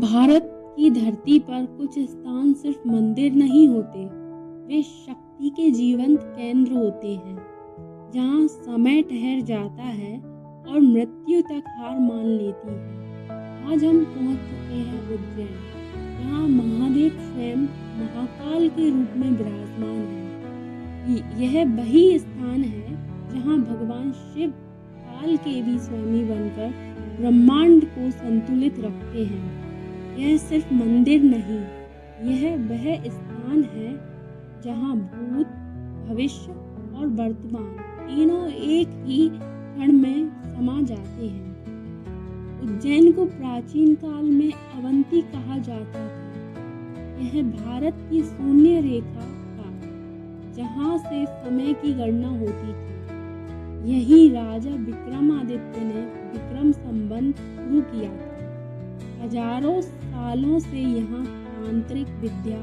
भारत की धरती पर कुछ स्थान सिर्फ मंदिर नहीं होते, वे शक्ति के जीवंत केंद्र होते हैं, जहाँ समय ठहर जाता है और मृत्यु तक हार मान लेती है। आज हम पहुँच चुके हैं उज्जैन, जहाँ महादेव स्वयं महाकाल के रूप में विराजमान है। यह वही स्थान है जहाँ भगवान शिव काल के भी स्वामी बनकर ब्रह्मांड को संतुलित रखते हैं। यह सिर्फ मंदिर नहीं, यह वह स्थान है जहाँ भूत, भविष्य और वर्तमान तीनों एक ही क्षण में समा जाते हैं। उज्जैन को प्राचीन काल में अवंती कहा जाता था। यह भारत की शून्य रेखा था, जहाँ से समय की गणना होती थी। यही राजा विक्रमादित्य ने विक्रम संवत शुरू किया था। हजारों सालों से यहाँ तांत्रिक विद्या,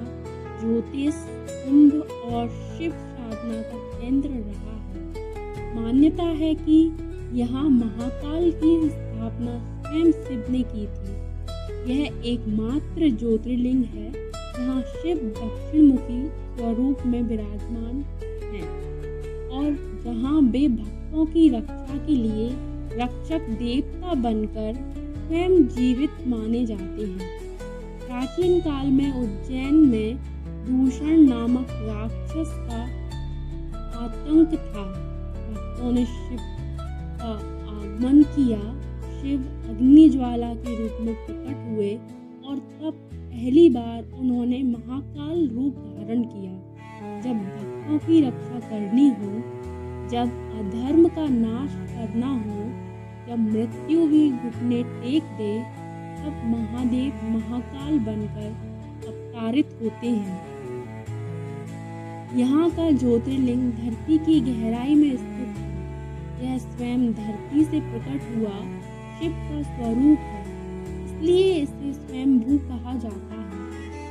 ज्योतिष, कुंभ और शिव साधना का केंद्र रहा है। मान्यता है कि यहाँ महाकाल की स्थापना स्वयं शिव ने की थी। यह एकमात्र ज्योतिर्लिंग है जहाँ शिव दक्षिणमुखी स्वरूप में विराजमान हैं और जहाँ वे भक्तों की रक्षा के लिए रक्षक देवता बनकर स्वयं जीवित माने जाते हैं। प्राचीन काल में उज्जैन में दूषण नामक राक्षस का आतंक था। भक्तों ने शिव का आगमन किया। शिव अग्नि ज्वाला के रूप में प्रकट हुए और तब पहली बार उन्होंने महाकाल रूप धारण किया। जब भक्तों की रक्षा करनी हो, जब अधर्म का नाश करना हो, जब मृत्यु भी घुटने टेक दे, तब महादेव महाकाल बनकर अवतारित होते हैं। यहाँ का ज्योतिर्लिंग धरती की गहराई में स्थित है। यह स्वयं धरती से प्रकट हुआ शिव का स्वरूप है, इसलिए इसे स्वयंभू कहा जाता है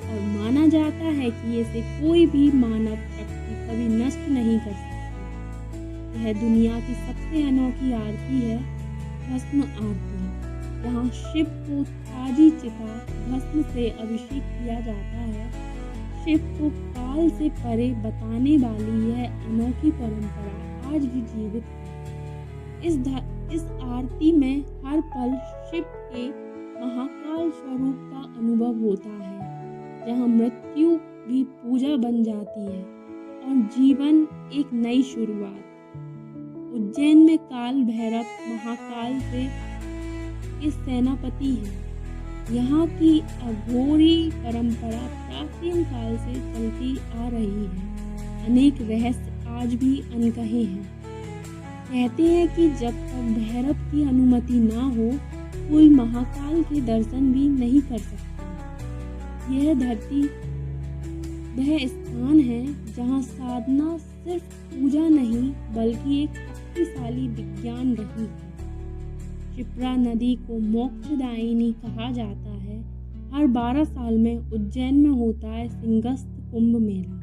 और माना जाता है कि इसे कोई भी मानव शक्ति कभी नष्ट नहीं कर सकती। यह दुनिया की सबसे अनोखी आरती है, भस्म आरती। यहाँ शिव को ताजी चिता भस्म से अभिषेक किया जाता है। शिव को काल से परे बताने वाली यह अनोखी परंपरा आज भी जीवित है। इस आरती में हर पल शिव के महाकाल स्वरूप का अनुभव होता है, जहाँ मृत्यु भी पूजा बन जाती है और जीवन एक नई शुरुआत। उज्जैन में काल भैरव महाकाल से इस सेनापति हैं। यहाँ की अघोरी परंपरा प्राचीन काल से चलती आ रही है। अनेक रहस्य आज भी अनकहे हैं। कहते हैं कि जब तक भैरव की अनुमति ना हो, कोई महाकाल के दर्शन भी नहीं कर सकता। यह धरती वह स्थान है जहाँ साधना सिर्फ पूजा नहीं बल्कि एक शक्तिशाली विज्ञान रही है। क्षिप्रा नदी को मोक्षदायिनी कहा जाता है। हर 12 साल में उज्जैन में होता है सिंहस्थ कुंभ मेला,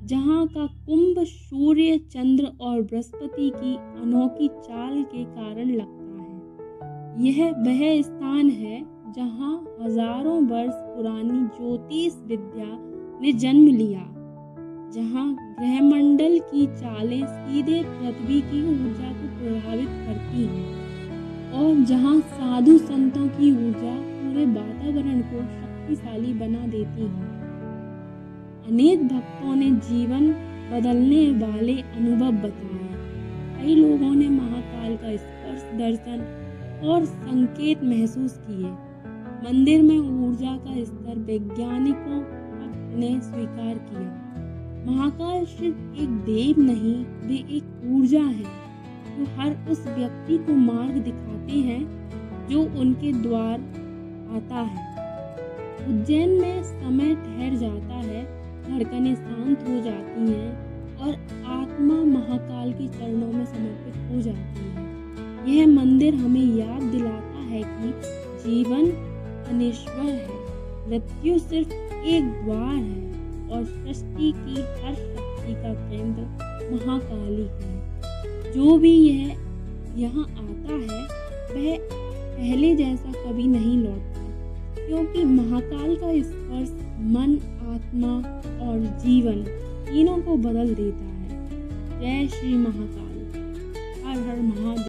जहाँ का कुंभ सूर्य, चंद्र और बृहस्पति की अनोखी चाल के कारण लगता है। यह वह स्थान है जहाँ हजारों वर्ष पुरानी ज्योतिष विद्या ने जन्म लिया, जहाँ ग्रहमंडल की चालें सीधे पृथ्वी की ऊर्जा को प्रभावित करती हैं और जहाँ साधु संतों की ऊर्जा पूरे वातावरण को शक्तिशाली बना देती है। अनेक भक्तों ने जीवन बदलने वाले अनुभव बताए। कई लोगों ने महाकाल का स्पर्श, दर्शन और संकेत महसूस किए। मंदिर में ऊर्जा का स्तर वैज्ञानिकों ने स्वीकार किया। महाकाल सिर्फ एक देव नहीं, वे एक ऊर्जा है जो हर उस व्यक्ति को मार्ग दिखाते हैं जो उनके द्वार आता है। उज्जैन में समय ठहर जाता है, धड़कनें शांत हो जाती हैं और आत्मा महाकाल के चरणों में समर्पित हो जाती है। यह मंदिर हमें याद दिलाता है कि जीवन अनश्वर है, मृत्यु सिर्फ एक द्वार है और सृष्टि की हर शक्ति का केंद्र महाकाली है। जो भी यहाँ आता है वह पहले जैसा कभी नहीं लौटता। क्योंकि महाकाल का स्पर्श मन, आत्मा और जीवन तीनों को बदल देता है। जय श्री महाकाल। हर हर महादेव।